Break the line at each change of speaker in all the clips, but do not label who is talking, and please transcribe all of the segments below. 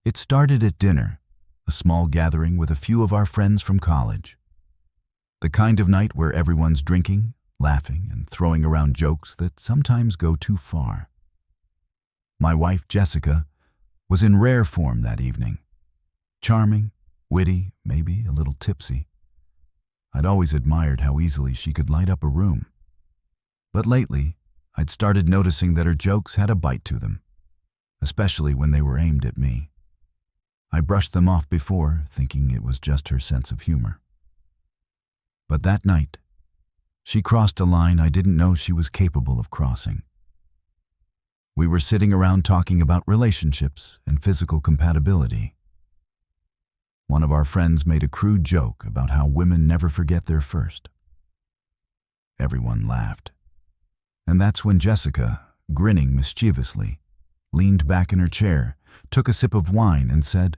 It started at dinner, a small gathering with a few of our friends from college. The kind of night where everyone's drinking, laughing, and throwing around jokes that sometimes go too far. My wife, Jessica, was in rare form that evening. Charming, witty, maybe a little tipsy. I'd always admired how easily she could light up a room. But lately, I'd started noticing that her jokes had a bite to them, especially when they were aimed at me. I brushed them off before, thinking it was just her sense of humor. But that night, she crossed a line I didn't know she was capable of crossing. We were sitting around talking about relationships and physical compatibility. One of our friends made a crude joke about how women never forget their first. Everyone laughed. And that's when Jessica, grinning mischievously, leaned back in her chair, took a sip of wine and said,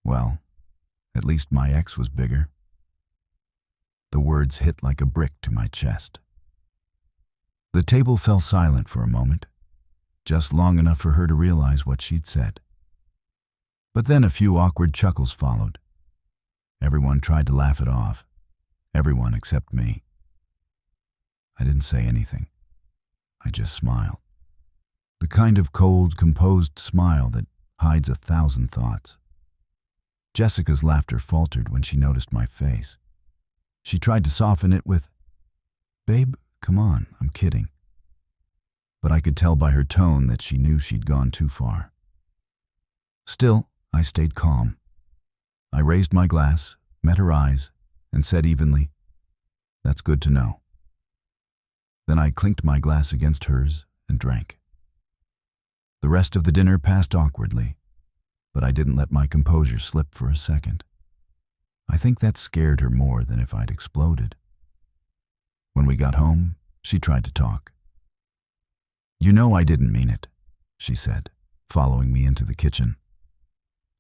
"Well, at least my ex was bigger." The words hit like a brick to my chest. The table fell silent for a moment, just long enough for her to realize what she'd said. But then a few awkward chuckles followed. Everyone tried to laugh it off. Everyone except me. I didn't say anything. I just smiled. The kind of cold, composed smile that hides 1,000 thoughts. Jessica's laughter faltered when she noticed my face. She tried to soften it with, "Babe, come on, I'm kidding." But I could tell by her tone that she knew she'd gone too far. Still, I stayed calm. I raised my glass, met her eyes, and said evenly, "That's good to know." Then I clinked my glass against hers and drank. The rest of the dinner passed awkwardly, but I didn't let my composure slip for a second. I think that scared her more than if I'd exploded. When we got home, she tried to talk. "You know I didn't mean it," she said, following me into the kitchen.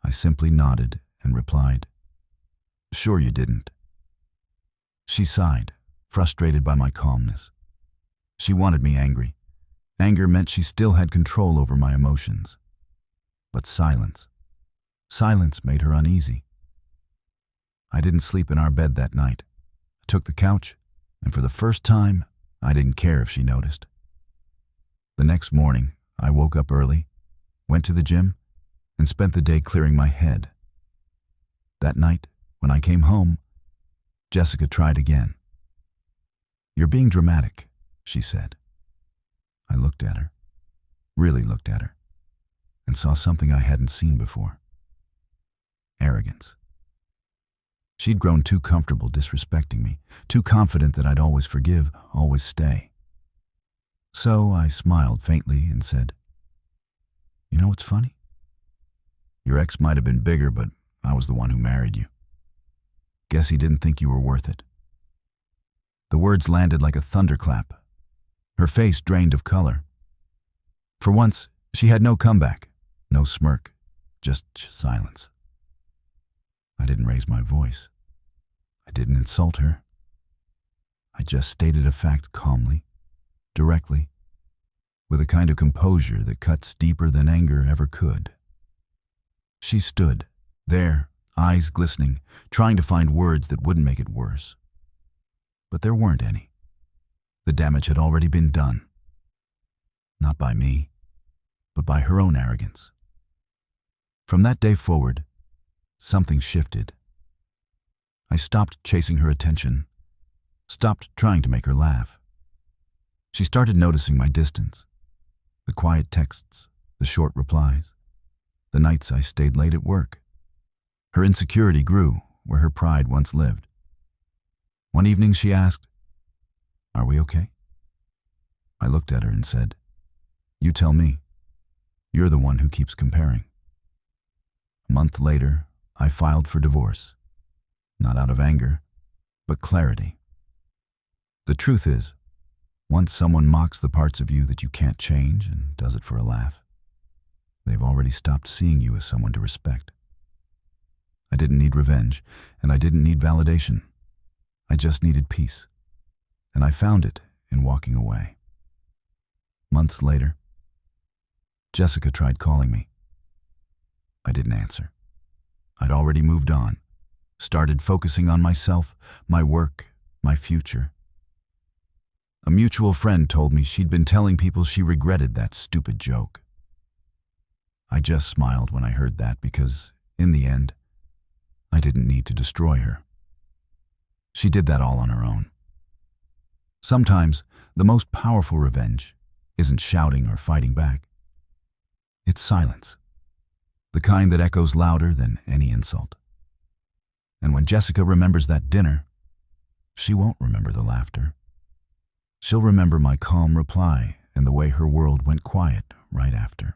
I simply nodded and replied, "Sure you didn't." She sighed, frustrated by my calmness. She wanted me angry. Anger meant she still had control over my emotions. But silence made her uneasy. I didn't sleep in our bed that night. I took the couch, and for the first time, I didn't care if she noticed. The next morning, I woke up early, went to the gym, and spent the day clearing my head. That night, when I came home, Jessica tried again. "You're being dramatic," she said. I looked at her, really looked at her, and saw something I hadn't seen before. Arrogance. She'd grown too comfortable disrespecting me, too confident that I'd always forgive, always stay. So I smiled faintly and said, "You know what's funny? Your ex might have been bigger, but I was the one who married you. Guess he didn't think you were worth it." The words landed like a thunderclap. Her face drained of color. For once, she had no comeback, no smirk, just silence. I didn't raise my voice. I didn't insult her. I just stated a fact calmly, directly, with a kind of composure that cuts deeper than anger ever could. She stood there, eyes glistening, trying to find words that wouldn't make it worse. But there weren't any. The damage had already been done. Not by me, but by her own arrogance. From that day forward, something shifted. I stopped chasing her attention, stopped trying to make her laugh. She started noticing my distance, the quiet texts, the short replies, the nights I stayed late at work. Her insecurity grew where her pride once lived. One evening she asked, "Are we okay?" I looked at her and said, "You tell me. You're the one who keeps comparing." A month later, I filed for divorce, not out of anger, but clarity. The truth is, once someone mocks the parts of you that you can't change and does it for a laugh, they've already stopped seeing you as someone to respect. I didn't need revenge, and I didn't need validation. I just needed peace, and I found it in walking away. Months later, Jessica tried calling me. I didn't answer. I'd already moved on, started focusing on myself, my work, my future. A mutual friend told me she'd been telling people she regretted that stupid joke. I just smiled when I heard that because, in the end, I didn't need to destroy her. She did that all on her own. Sometimes, the most powerful revenge isn't shouting or fighting back. It's silence, the kind that echoes louder than any insult. And when Jessica remembers that dinner, she won't remember the laughter. She'll remember my calm reply and the way her world went quiet right after.